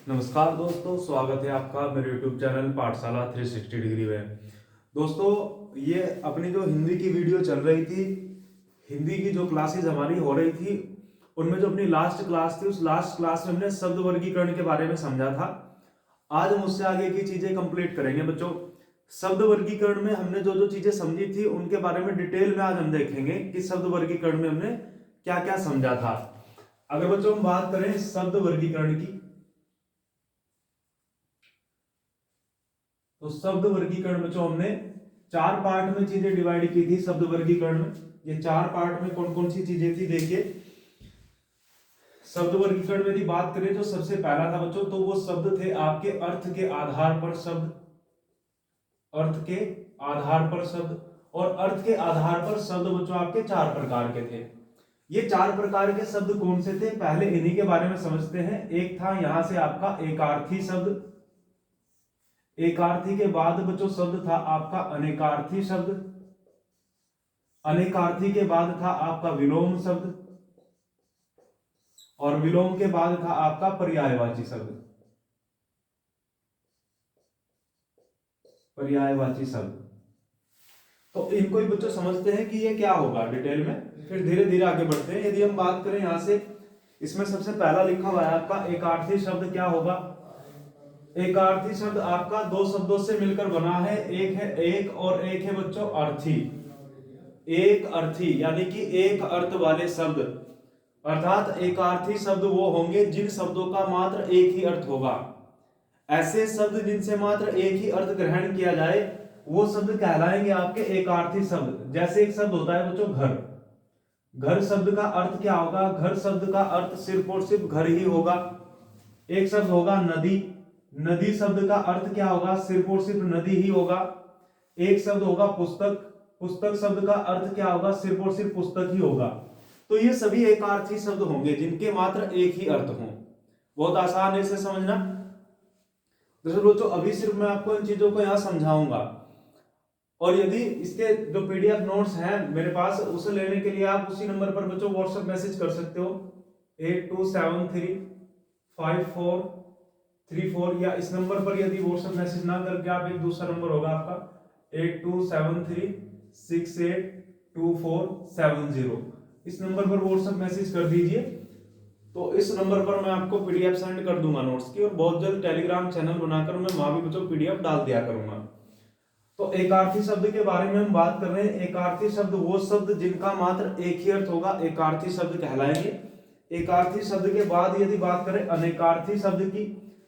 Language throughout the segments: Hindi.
नमस्कार दोस्तों, स्वागत है आपका मेरे YouTube चैनल पाठशाला 360 डिग्री में। दोस्तों, ये अपनी जो हिंदी की वीडियो चल रही थी, हिंदी की जो क्लासेस हमारी हो रही थी, उनमें जो अपनी लास्ट क्लास थी, उस लास्ट क्लास में हमने शब्द वर्गीकरण के बारे में समझा था। आज हम उससे आगे की चीजें कंप्लीट करेंगे बच्चों। शब्द वर्गीकरण में हमने जो जो चीजें समझी थी उनके बारे में डिटेल में आज हम देखेंगे कि शब्द वर्गीकरण में हमने क्या क्या समझा था। अगर बच्चों हम बात करें शब्द वर्गीकरण की, तो शब्द वर्गीकरण में जो हमने चार पार्ट में चीजें डिवाइड की थी शब्द वर्गीकरण में, ये चार पार्ट में कौन कौन सी चीजें थी देखिए। शब्द वर्गीकरण में यदि बात करें तो सबसे पहला था बच्चों, तो वो शब्द थे आपके अर्थ के आधार पर शब्द, अर्थ के आधार पर शब्द। और अर्थ के आधार पर शब्द बच्चों आपके चार प्रकार के थे। ये चार प्रकार के शब्द कौन से थे, पहले इन्हीं के बारे में समझते हैं। एक था यहां से आपका एकार्थी शब्द, एकार्थी के बाद बच्चों शब्द था आपका अनेकार्थी शब्द, अनेकार्थी के बाद था आपका विलोम शब्द, और विलोम के बाद था आपका पर्यायवाची शब्द, पर्यायवाची शब्द। तो इनको ही बच्चों समझते हैं कि ये क्या होगा डिटेल में, फिर धीरे धीरे आगे बढ़ते हैं। यदि हम बात करें यहां से, इसमें सबसे पहला लिखा हुआ है आपका एकार्थी शब्द। क्या होगा? एकार्थी शब्द आपका दो शब्दों से मिलकर बना है, एक है एक और एक है बच्चों अर्थी। एक अर्थी यानी कि एक अर्थ वाले शब्द, अर्थात एकार्थी शब्द वो होंगे जिन शब्दों का मात्र एक ही अर्थ होगा। ऐसे शब्द जिनसे मात्र एक ही अर्थ ग्रहण किया जाए वो शब्द कहलाएंगे आपके एकार्थी शब्द। जैसे एक शब्द होता है बच्चों घर, घर शब्द का अर्थ क्या होगा? घर शब्द का अर्थ सिर्फ और सिर्फ घर ही होगा। एक शब्द होगा नदी, नदी शब्द का अर्थ क्या होगा? सिर्फ और सिर्फ नदी ही होगा। एक शब्द होगा पुस्तक, पुस्तक शब्द का अर्थ क्या होगा? सिर्फ और सिर्फ पुस्तक ही होगा। तो ये सभी एकार्थी शब्द होंगे जिनके मात्र एक ही अर्थ हो। बहुत आसान है इसे समझना। दोस्तों अभी सिर्फ मैं आपको इन चीजों को यहाँ समझाऊंगा, और यदि इसके जो पीडीएफ नोट्स हैं मेरे पास, उसे लेने के लिए आप उसी नंबर पर बच्चों व्हाट्सएप मैसेज कर सकते हो 82735434, या इस नंबर पर यदि व्हाट्सएप मैसेज ना करके आप, एक दूसरा नंबर होगा आपका 8273682470, इस नंबर पर व्हाट्सएप मैसेज कर दीजिए। तो इस नंबर पर मैं आपको पीडीएफ सेंड कर दूंगा नोट्स की, और बहुत जल्द टेलीग्राम चैनल बनाकर मैं वहां भी बच्चों पीडीएफ डाल दिया करूंगा। तो एकार्थी शब्द के बारे में हम बात कर रहे हैं। एकार्थी शब्द वो शब्द जिनका मात्र एक ही अर्थ होगा, एकार्थी शब्द कहलाएंगे। एकार्थी शब्द के बाद यदि बात करें अनेकार्थी शब्द की,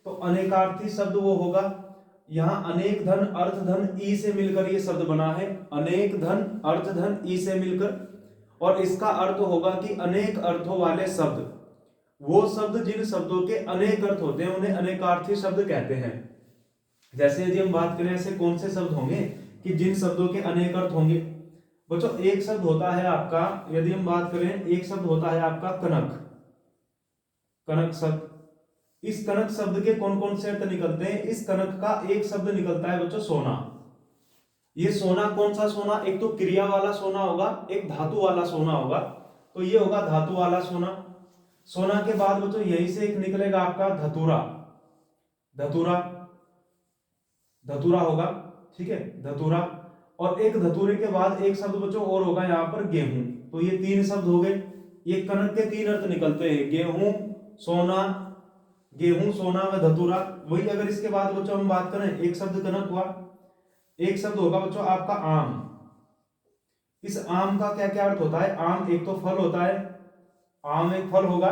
तो अनेकार्थी शब्द वो होगा, यहाँ अनेक धन अर्थ धन ई से मिलकर ये शब्द बना है। अनेक धन अर्थ धन ई से मिलकर, और इसका अर्थ होगा कि अनेक अर्थों वाले शब्द, वो शब्द जिन शब्दों के अनेक अर्थ होते हैं उन्हें अनेकार्थी शब्द कहते हैं। जैसे यदि हम बात करें ऐसे कौन से शब्द होंगे कि जिन शब्दों के अनेक अर्थ होंगे। बच्चों एक शब्द होता है आपका, यदि हम बात करें, एक शब्द होता है आपका कनक, कनक शब्द। इस कनक शब्द के कौन कौन से अर्थ निकलते हैं? इस कनक का एक शब्द निकलता है बच्चों सोना। ये सोना कौन सा सोना? एक तो क्रिया वाला सोना होगा, एक धातु वाला सोना होगा। तो ये होगा धातु वाला सोना। सोना के बाद बच्चों यहीं से एक निकलेगा आपका धतूरा, धतूरा, धतूरा होगा, ठीक है, धतूरा। और एक धतूरे के बाद एक शब्द बच्चों और होगा यहाँ पर गेहूं। तो ये तीन शब्द हो गए। ये कनक के तीन अर्थ निकलते हैं, गेहूं, सोना, गेहूं, सोना व धतूरा। वही अगर इसके बाद बच्चों हम बात करें, एक शब्द कनक हुआ, एक शब्द होगा बच्चों आपका आम। इस आम का क्या क्या अर्थ होता है? आम एक तो फल होता है, आम एक फल होगा,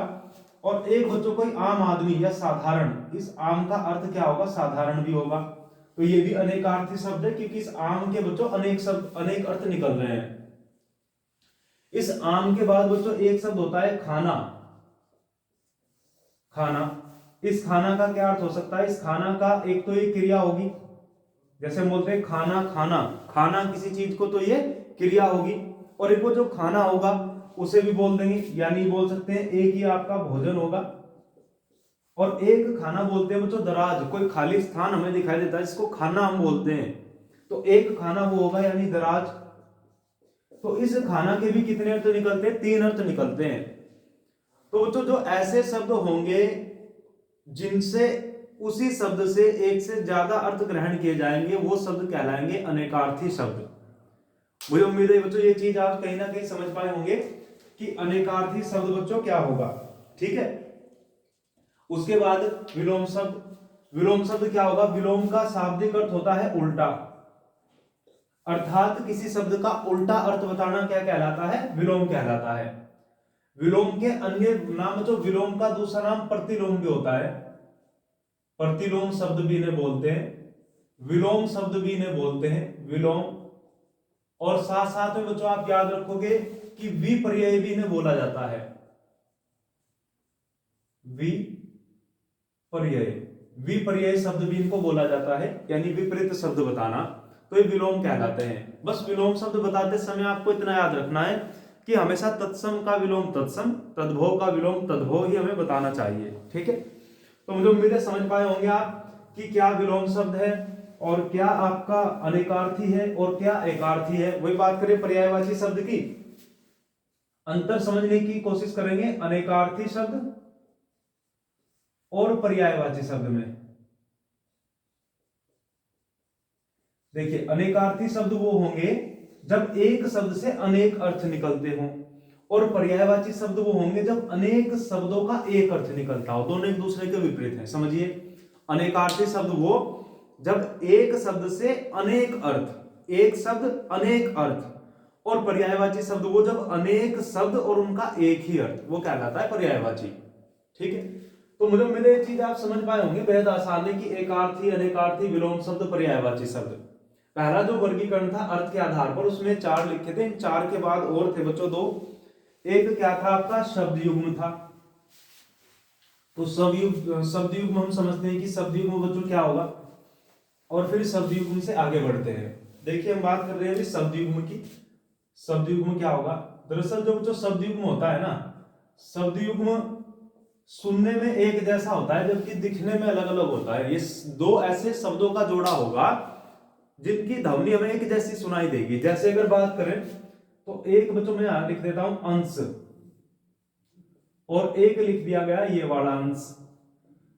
और एक बच्चों कोई आम आदमी या साधारण, इस आम का अर्थ क्या होगा? साधारण भी होगा। तो ये भी अनेकार्थी शब्द है, क्योंकि इस आम के बच्चों अनेक शब्द, अनेक अर्थ निकल रहे हैं। इस आम के बाद बच्चों एक शब्द होता है खाना, खाना। इस खाना का क्या अर्थ हो सकता है? इस खाना का एक तो ये क्रिया होगी, जैसे हम बोलते हैं खाना, खाना, खाना किसी चीज को, तो ये क्रिया होगी। और एक वो जो खाना होगा उसे भी बोल देंगे, यानी बोल सकते हैं एक ही आपका भोजन होगा। और एक खाना बोलते हैं बच्चों दराज, कोई खाली स्थान हमें दिखाई देता है जिसको खाना हम बोलते हैं, तो एक खाना वो होगा यानी दराज। तो इस खाना के भी कितने अर्थ निकलते हैं? तीन अर्थ निकलते हैं। तो बच्चों जो ऐसे शब्द होंगे जिनसे उसी शब्द से एक से ज्यादा अर्थ ग्रहण किए जाएंगे, वो शब्द कहलाएंगे अनेकार्थी शब्द। मुझे उम्मीद है बच्चों ये चीज आप कहीं ना कहीं समझ पाए होंगे कि अनेकार्थी शब्द बच्चों क्या होगा। ठीक है, उसके बाद विलोम शब्द। विलोम शब्द क्या होगा? विलोम का शाब्दिक अर्थ होता है उल्टा, अर्थात किसी शब्द का उल्टा अर्थ बताना क्या कहलाता है? विलोम कहलाता है। विलोम के अन्य नाम जो विलोम का दूसरा नाम प्रतिलोम भी होता है। प्रतिलोम शब्द भी इन्हें बोलते हैं, विलोम शब्द भी इन्हें बोलते हैं, विलोम। और साथ साथ में बच्चों आप याद रखोगे कि विपर्यय भी इन्हें बोला जाता है, विपर्यय। विपर्यय शब्द भी इनको बोला जाता है, यानी विपरीत शब्द बताना, तो ये विलोम कहलाते हैं। बस विलोम शब्द बताते समय आपको इतना याद रखना है कि हमेशा तत्सम का विलोम तत्सम, तद्भव का विलोम तद्भव ही हमें बताना चाहिए। ठीक है, तो मुझे उम्मीद है समझ पाए होंगे आप कि क्या विलोम शब्द है और क्या आपका अनेकार्थी है और क्या एकार्थी है। वही बात करें पर्यायवाची शब्द की, अंतर समझने की कोशिश करेंगे अनेकार्थी शब्द और पर्यायवाची शब्द में। देखिए, अनेकार्थी शब्द वो होंगे जब एक शब्द से अनेक अर्थ निकलते हों, और पर्यायवाची शब्द वो होंगे जब अनेक शब्दों का एक अर्थ निकलता हो। दोनों एक दूसरे के विपरीत हैं, समझिए। अनेकार्थी शब्द वो जब एक शब्द से अनेक अर्थ, एक शब्द अनेक अर्थ, और पर्यायवाची शब्द वो जब अनेक शब्द और उनका एक ही अर्थ, वो कहलाता है पर्यायवाची। ठीक है, तो मुझे उम्मीद है ये चीज आप समझ पाए होंगे बेहद आसान है कि एकार्थी, अनेकार्थी, विलोम शब्द, पर्यायवाची शब्द। पहला जो वर्गीकरण था अर्थ के आधार पर, उसमें 4 लिखे थे। इन 4 के बाद और थे बच्चों 2। एक क्या था आपका? शब्द युग्म था। तो शब्द युग्म हम समझते हैं कि शब्द युग्म बच्चों क्या होगा, और फिर शब्द युग्म से आगे बढ़ते हैं। देखिए, हम बात कर रहे हैं शब्द युग्म की। शब्द युग्म क्या होगा? दरअसल जो बच्चों शब्द युग्म होता है ना, शब्द युग्म सुनने में एक जैसा होता है जबकि दिखने में अलग अलग होता है। ये 2 ऐसे शब्दों का जोड़ा होगा जिनकी ध्वनि हमें एक जैसी सुनाई देगी। जैसे अगर बात करें तो एक बच्चों में यहां लिख देता हूं अंश, और एक लिख दिया गया ये वाला अंश।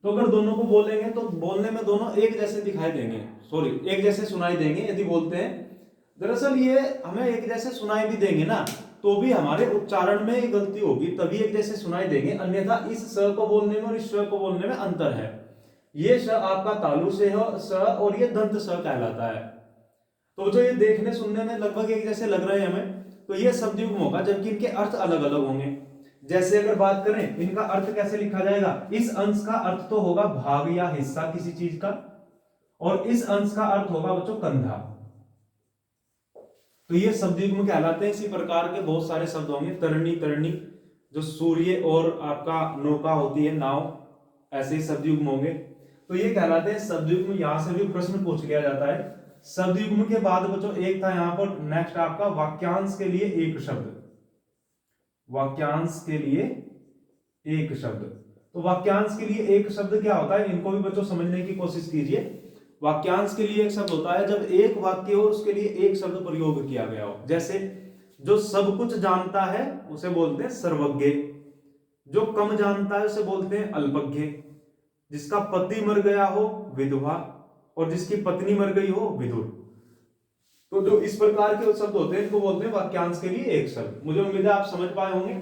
तो अगर दोनों को बोलेंगे तो बोलने में दोनों एक जैसे दिखाई देंगे, सॉरी एक जैसे सुनाई देंगे यदि बोलते हैं। दरअसल ये हमें एक जैसे सुनाई भी देंगे ना, तो भी हमारे उच्चारण में गलती होगी, तभी एक जैसे सुनाई देंगे। अन्यथा इस स को बोलने में और इस स को बोलने में अंतर है। ये श आपका तालु से हो स, और ये दंत स कहलाता है। तो जो ये देखने सुनने में लगभग एक जैसे लग रहे हैं हमें, तो ये शब्द युग्म होगा, जबकि इनके अर्थ अलग अलग होंगे। जैसे अगर बात करें इनका अर्थ कैसे लिखा जाएगा, इस अंश का अर्थ तो होगा भाग या हिस्सा किसी चीज का, और इस अंश का अर्थ होगा बच्चों कंधा। तो ये शब्द युग्म कहलाते हैं। इसी प्रकार के बहुत सारे शब्द होंगे, तरणी, तरणी, जो सूर्य और आपका नौका होती है, नाव, ऐसे ही शब्द युग्म होंगे। तो ये कहलाते हैं शब्द युग्म। यहां से भी प्रश्न पूछ लिया जाता है। शब्द युग्म के बाद बच्चों एक था यहां पर नेक्स्ट आपका वाक्यांश के लिए एक शब्द। वाक्यांश के लिए एक शब्द। तो वाक्यांश के लिए एक शब्द क्या होता है, इनको भी बच्चों समझने की कोशिश कीजिए। वाक्यांश के लिए एक शब्द होता है जब एक वाक्य हो उसके लिए एक शब्द प्रयोग किया गया हो। जैसे जो सब कुछ जानता है उसे बोलते हैं सर्वज्ञ, जो कम जानता है उसे बोलते हैं अल्पज्ञ, जिसका पति मर गया हो विधवा, और जिसकी पत्नी मर गई हो विदुर। तो जो इस प्रकार के शब्द होते हैं इनको बोलते हैं वाक्यांश के लिए एक शब्द। मुझे उम्मीद है आप समझ पाए होंगे।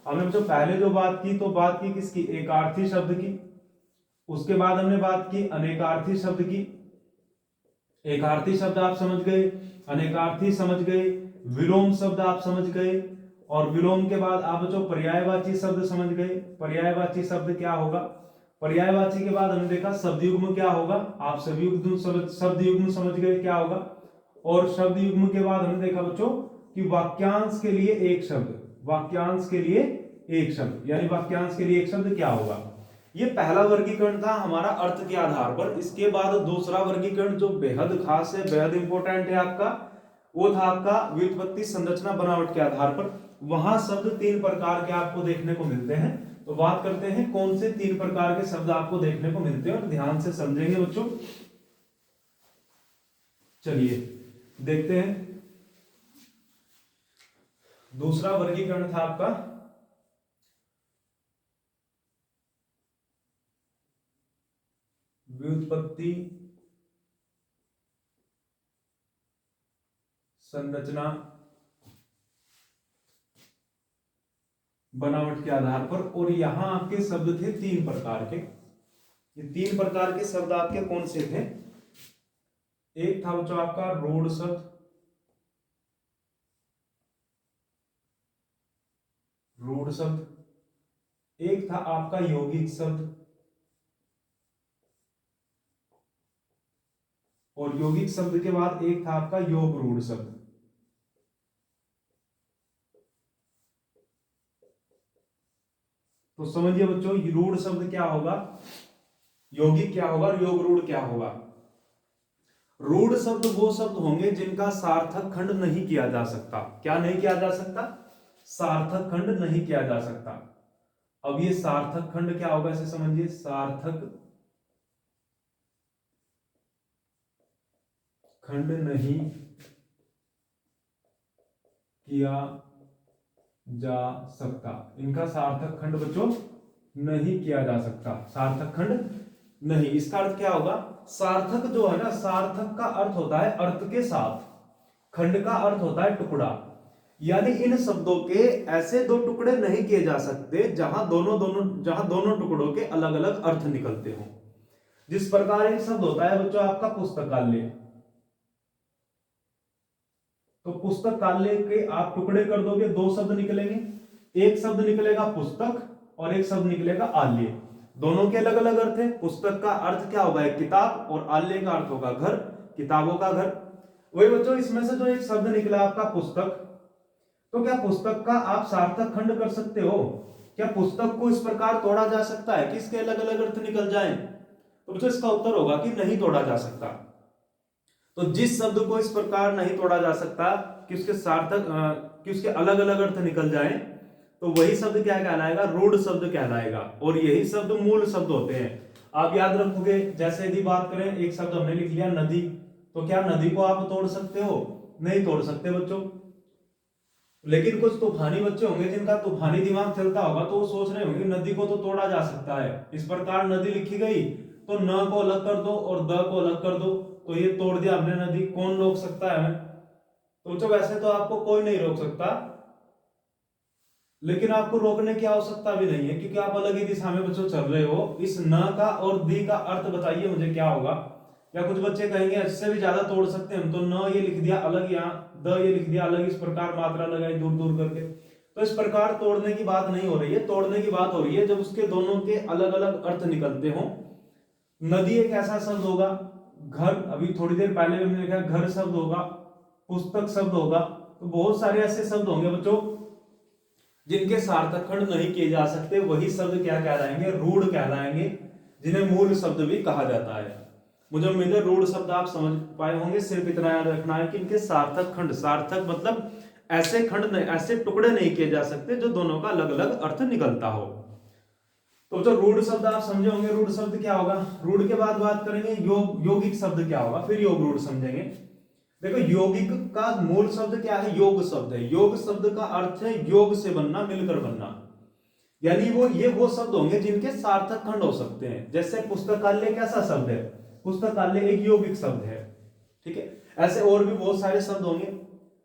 हमने जो पहले जो बात की, तो बात की किसकी? एकार्थी शब्द की। उसके बाद हमने बात की अनेकार्थी शब्द की। एकार्थी शब्द आप समझ गए, अनेकार्थी समझ गए, विलोम शब्द आप समझ गए, और विलोम के बाद आप जो पर्यायवाची शब्द समझ गए। पर्यायवाची शब्द क्या होगा? पर्यायवाची के बाद हमने देखा शब्द युग्म क्या होगा, आप शब्द युग्म समझ गए क्या होगा। और शब्द युग्म के बाद हमने देखा बच्चों कि वाक्यांश के लिए एक शब्द, वाक्यांश के लिए एक शब्द, यानी वाक्यांश के लिए एक शब्द क्या होगा। ये पहला वर्गीकरण था हमारा अर्थ के आधार पर। इसके बाद दूसरा वर्गीकरण जो बेहद खास है, बेहद इंपॉर्टेंट है आपका, वो था आपका व्युत्पत्ति, संरचना, बनावट के आधार पर। वहां शब्द 3 प्रकार के आपको देखने को मिलते हैं। तो बात करते हैं कौन से 3 प्रकार के शब्द आपको देखने को मिलते हैं, और ध्यान से समझेंगे बच्चों। चलिए देखते हैं। दूसरा वर्गीकरण था आपका व्युत्पत्ति, संरचना, बनावट के आधार पर। और यहां आपके शब्द थे 3 प्रकार के। ये 3 प्रकार के शब्द आपके कौन से थे? एक था बच्चों आपका रूढ़ शब्द, रूढ़ शब्द। एक था आपका यौगिक शब्द, और यौगिक शब्द के बाद एक था आपका योग रूढ़ शब्द। तो समझिए बच्चों, रूढ़ शब्द क्या होगा, यौगिक क्या होगा और योग रूढ़ क्या होगा। रूढ़ शब्द वो शब्द होंगे जिनका सार्थक खंड नहीं किया जा सकता। क्या नहीं किया जा सकता? सार्थक खंड नहीं किया जा सकता। अब ये सार्थक खंड क्या होगा, इसे समझिए। सार्थक खंड नहीं किया जा सकता। इनका सार्थक खंड बच्चों नहीं किया जा सकता। सार्थक खंड नहीं। इसका अर्थ क्या होगा? सार्थक जो है ना, सार्थक का अर्थ होता है अर्थ के साथ, खंड का अर्थ होता है टुकड़ा। यानी इन शब्दों के ऐसे 2 टुकड़े नहीं किए जा सकते जहां दोनों टुकड़ों के अलग अलग अर्थ निकलते हो। जिस प्रकार एक शब्द होता है बच्चों आपका पुस्तकालय, तो पुस्तकालय के आप टुकड़े कर दोगे, 2 शब्द निकलेंगे। एक शब्द निकलेगा पुस्तक और एक शब्द निकलेगा आल्य। दोनों के अलग अलग अर्थ है। पुस्तक का अर्थ क्या होगा? एक किताब, और आल्य का अर्थ होगा घर, किताबों का घर। वही बच्चों इसमें से जो एक शब्द निकला आपका पुस्तक, तो क्या पुस्तक का आप सार्थक खंड कर सकते हो? क्या पुस्तक को इस प्रकार तोड़ा जा सकता है कि इसके अलग अलग अर्थ निकल जाएं? तो बच्चों इसका उत्तर होगा कि नहीं तोड़ा जा सकता। तो जिस शब्द को इस प्रकार नहीं तोड़ा जा सकता कि उसके सार्थक कि उसके अलग अलग अर्थ निकल जाएं, तो वही शब्द क्या कहलाएगा? रूढ़ शब्द कहलाएगा। और यही शब्द मूल शब्द होते हैं। आप याद रखोगे, जैसे यदि बात करें, एक शब्द हमने लिख लिया नदी, तो क्या नदी को आप तोड़ सकते हो? नहीं तोड़ सकते बच्चों। लेकिन कुछ तूफानी बच्चे होंगे जिनका तूफानी दिमाग चलता होगा, तो वो सोच रहे होंगे नदी को तो तोड़ा जा सकता है। इस प्रकार नदी लिखी गई तो न को अलग कर दो और द को अलग कर दो, तो ये तोड़ दिया हमने नदी। कौन रोक सकता है हमें? तो बच्चों वैसे तो आपको कोई नहीं रोक सकता, लेकिन आपको रोकने की आवश्यकता भी नहीं है, क्योंकि आप अलग ही दिशा में बच्चों चल रहे हो। इस न का और दी का अर्थ बताइए मुझे क्या होगा? या कुछ बच्चे कहेंगे इससे भी ज्यादा तोड़ सकते हैं हम, तो न ये लिख दिया अलग, यहाँ द ये लिख दिया अलग, इस प्रकार मात्रा लगाई दूर दूर करके। तो इस प्रकार तोड़ने की बात नहीं हो रही है। तोड़ने की बात हो रही है जब उसके दोनों के अलग अलग अर्थ निकलते हो। नदी एक ऐसा शब्द होगा, घर अभी थोड़ी देर पहले हमने लिखा घर शब्द होगा, पुस्तक शब्द होगा। तो बहुत सारे ऐसे शब्द होंगे बच्चों जिनके सार्थक खंड नहीं किए जा सकते। वही शब्द क्या कहलाएंगे? रूढ़ कहलाएंगे, जिन्हें मूल शब्द भी कहा जाता है। मुझे उम्मीद है रूढ़ शब्द आप समझ पाए होंगे। सिर्फ इतना याद रखना है कि इनके सार्थक खंड, सार्थक मतलब ऐसे खंड नहीं, ऐसे टुकड़े नहीं किए जा सकते जो दोनों का अलग अलग अर्थ निकलता हो। तो जो रूढ़ शब्द आप समझे होंगे, रूढ़ शब्द क्या होगा। रूढ़ के बाद बात करेंगे यौगिक शब्द क्या होगा, फिर योग रूढ़ समझेंगे। देखो यौगिक का मूल शब्द क्या है? योग शब्द है। योग शब्द का अर्थ है योग से बनना, मिलकर बनना। यानी वो शब्द होंगे जिनके सार्थक खंड हो सकते हैं। जैसे पुस्तकालय कैसा शब्द है? पुस्तकालय एक यौगिक शब्द है। ठीक है। ऐसे और भी बहुत सारे शब्द होंगे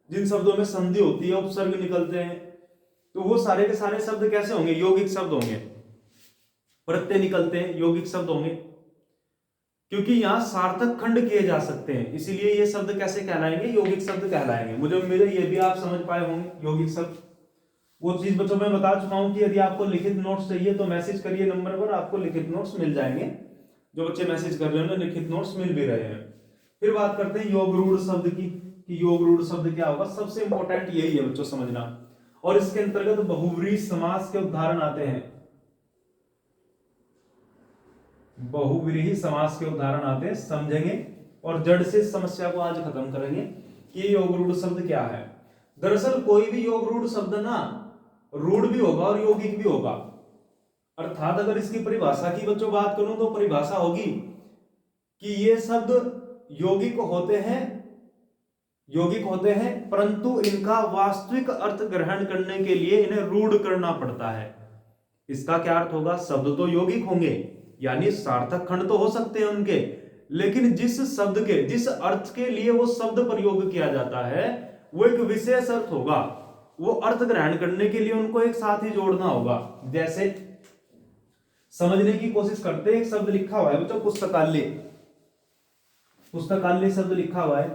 जिन शब्दों में संधि होती है, उपसर्ग निकलते हैं, तो वो सारे के सारे शब्द कैसे होंगे? यौगिक शब्द होंगे। प्रत्यय निकलते हैं, यौगिक शब्द होंगे, क्योंकि यहां सार्थक खंड किए जा सकते हैं। इसीलिए ये शब्द कैसे कहलाएंगे? यौगिक शब्द कहलाएंगे। मुझे उम्मीद है ये भी आप समझ पाए होंगे यौगिक शब्द। वो चीज बच्चों मैं बता चुका हूं कि यदि आपको लिखित नोट्स चाहिए तो मैसेज करिए नंबर पर, आपको लिखित नोट्स मिल जाएंगे। जो बच्चे मैसेज कर रहे हैं लिखित नोट्स मिल भी रहे हैं। फिर बात करते हैं योग रूढ़ शब्द की, कि योग रूढ़ शब्द क्या होगा। सबसे इंपॉर्टेंट यही है बच्चों समझना, और इसके अंतर्गत बहुव्रीहि समास के उदाहरण आते हैं। बहुव्रीहि समास के उदाहरण आते हैं, समझेंगे और जड़ से समस्या को आज खत्म करेंगे कि योग रूढ़ शब्द क्या है। दरअसल कोई भी योग रूढ़ शब्द ना रूढ़ भी होगा और यौगिक भी होगा। अर्थात अगर इसकी परिभाषा की बच्चों बात करूं तो परिभाषा होगी कि ये शब्द यौगिक होते हैं परंतु इनका वास्तविक अर्थ ग्रहण करने के लिए इन्हें रूढ़ करना पड़ता है। इसका क्या अर्थ होगा? शब्द तो यौगिक होंगे यानी सार्थक खंड तो हो सकते हैं उनके, लेकिन जिस शब्द के, जिस अर्थ के लिए वो शब्द प्रयोग किया जाता है वो एक विशेष अर्थ होगा, वो अर्थ ग्रहण करने के लिए उनको एक साथ ही जोड़ना होगा। जैसे समझने की कोशिश करते हैं, एक शब्द लिखा हुआ है बच्चों पुस्तकालय, पुस्तकालय शब्द लिखा हुआ है।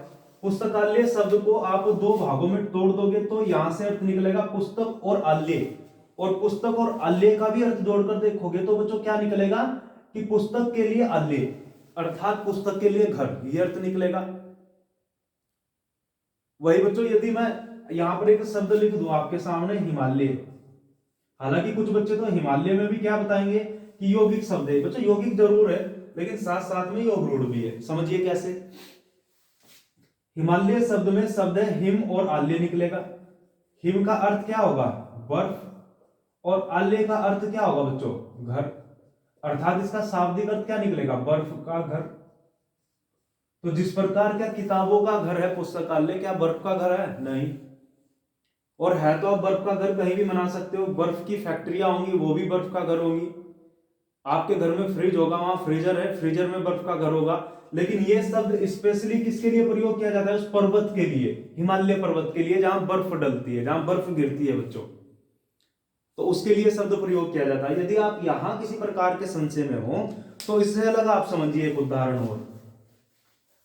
पुस्तकालय शब्द को आप दो भागों में तोड़ दोगे तो यहां से अर्थ निकलेगा पुस्तक और आल्य, और पुस्तक और आल्य का भी अर्थ जोड़कर देखोगे तो बच्चों क्या निकलेगा कि पुस्तक के लिए आल्य अर्थात पुस्तक के लिए घर, ये अर्थ निकलेगा। वही बच्चों यदि मैं यहां पर एक शब्द लिख दूं आपके सामने हिमालय, हालांकि कुछ बच्चे तो हिमालय में भी क्या बताएंगे कि यौगिक शब्द है, बच्चों यौगिक जरूर है लेकिन साथ साथ में योग रूढ़ भी है। समझिए कैसे, हिमालय शब्द में शब्द है हिम और आल्य निकलेगा। हिम का अर्थ क्या होगा बर्फ, और आल्य का अर्थ क्या होगा बच्चों घर, अर्थात इसका शाब्दिक अर्थ क्या निकलेगा बर्फ का घर। तो जिस प्रकार क्या किताबों का घर है पुस्तकालय, क्या बर्फ का घर है नहीं, और है तो आप बर्फ का घर कहीं भी बना सकते हो, बर्फ की फैक्ट्रियां होंगी वो भी बर्फ का घर होंगी, आपके घर में फ्रिज होगा वहां फ्रीजर है, फ्रीजर में बर्फ का घर होगा। लेकिन ये शब्द स्पेशली किसके लिए प्रयोग किया जाता है उस पर्वत के लिए, हिमालय पर्वत के लिए जहां बर्फ डलती है, जहां बर्फ गिरती है बच्चों, तो उसके लिए शब्द प्रयोग किया जाता है। यदि आप यहां किसी प्रकार के संशय में हो तो इससे अलग आप समझिए एक उदाहरण और,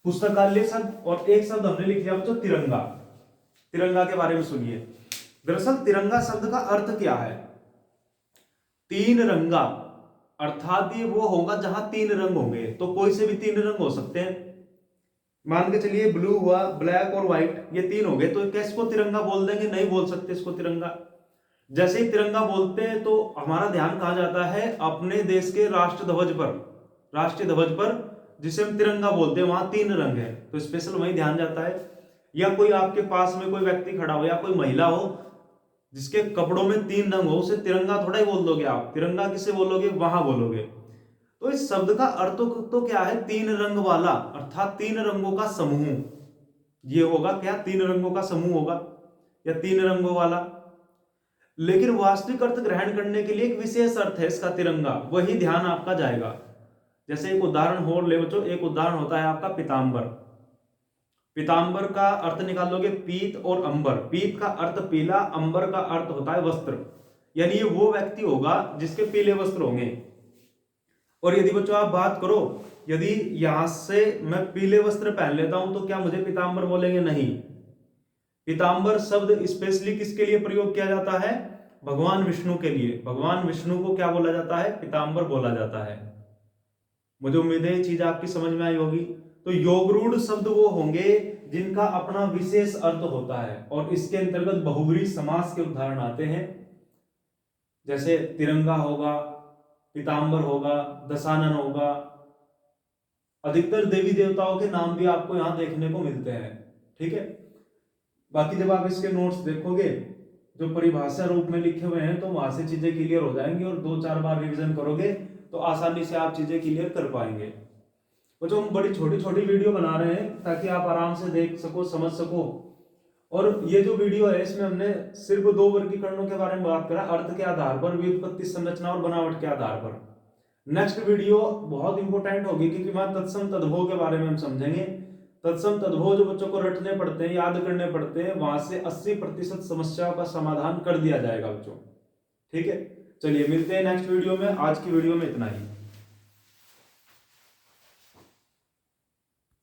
पुस्तकालय शब्द और एक शब्द हमने लिख लिया बच्चों तिरंगा। तिरंगा के बारे में सुनिए, दरअसल तिरंगा शब्द का अर्थ क्या है, तीन रंगा, अर्थात ये वो होगा जहां तीन रंग होंगे, तो कोई से भी तीन रंग हो सकते हैं, मान के चलिए ब्लू हुआ, ब्लैक और व्हाइट, ये तीन हो गए, तो क्या इसको तिरंगा बोल देंगे, नहीं बोल सकते इसको तिरंगा। जैसे ही तिरंगा बोलते हैं तो हमारा ध्यान कहां जाता है अपने देश के राष्ट्र ध्वज पर, राष्ट्रीय ध्वज पर जिसे हम तिरंगा बोलते हैं वहां तीन रंग है तो स्पेशल वही ध्यान जाता है। या कोई आपके पास में कोई व्यक्ति खड़ा हो या कोई महिला हो जिसके कपड़ों में तीन रंग हो, उसे तिरंगा थोड़ा ही बोल दोगे आप, तिरंगा किसे बोलोगे वहां बोलोगे। तो इस शब्द का अर्थ तो क्या है तीन रंग वाला, अर्थात तीन रंगों का समूह, ये होगा क्या तीन रंगों का समूह होगा या तीन रंगों वाला। लेकिन वास्तविक अर्थ ग्रहण करने के लिए एक विशेष अर्थ है इसका तिरंगा, वही ध्यान आपका जाएगा। जैसे एक उदाहरण हो ले बच्चों, एक उदाहरण होता है आपका पीतांबर। पीतांबर का अर्थ निकालोगे पीत और अंबर, पीत का अर्थ पीला, अंबर का अर्थ होता है वस्त्र, यानी ये वो व्यक्ति होगा जिसके पीले वस्त्र होंगे। और यदि बच्चों आप बात करो, यदि यहां से मैं पीले वस्त्र पहन लेता हूं तो क्या मुझे पीतांबर बोलेंगे, नहीं। पीतांबर शब्द स्पेशली किसके लिए प्रयोग किया जाता है, भगवान विष्णु के लिए, भगवान विष्णु को क्या बोला जाता है पीतांबर बोला जाता है। मुझे उम्मीद है ये चीज आपकी समझ में आई होगी। तो योगरूढ़ शब्द वो होंगे जिनका अपना विशेष अर्थ होता है, और इसके अंतर्गत बहुब्रीहि समास के उदाहरण आते हैं, जैसे तिरंगा होगा, पीतांबर होगा, दशानन होगा, अधिकतर देवी देवताओं के नाम भी आपको यहां देखने को मिलते हैं। ठीक है, बाकी जब आप इसके नोट्स देखोगे जो परिभाषा रूप में लिखे हुए हैं तो वहां से चीजें क्लियर हो जाएंगी, और 2-4 बार रिवीजन करोगे तो आसानी से आप चीजें क्लियर कर पाएंगे। वो जो हम बड़ी छोटी छोटी वीडियो बना रहे हैं ताकि आप आराम से देख सको, समझ सको। और ये जो वीडियो है इसमें हमने सिर्फ 2 वर्गीकरणों के बारे में बात करा, अर्थ के आधार पर, व्युत्पत्ति, संरचना और बनावट के आधार पर। नेक्स्ट वीडियो बहुत इंपॉर्टेंट होगी क्योंकि वहां तत्सम तद्भव के बारे में हम समझेंगे। तत्सम तद्भव जो बच्चों को रटने पड़ते हैं, याद करने पड़ते हैं, वहां से 80% समस्याओं का समाधान कर दिया जाएगा बच्चों। ठीक है, चलिए मिलते हैं नेक्स्ट वीडियो में, आज की वीडियो में इतना ही।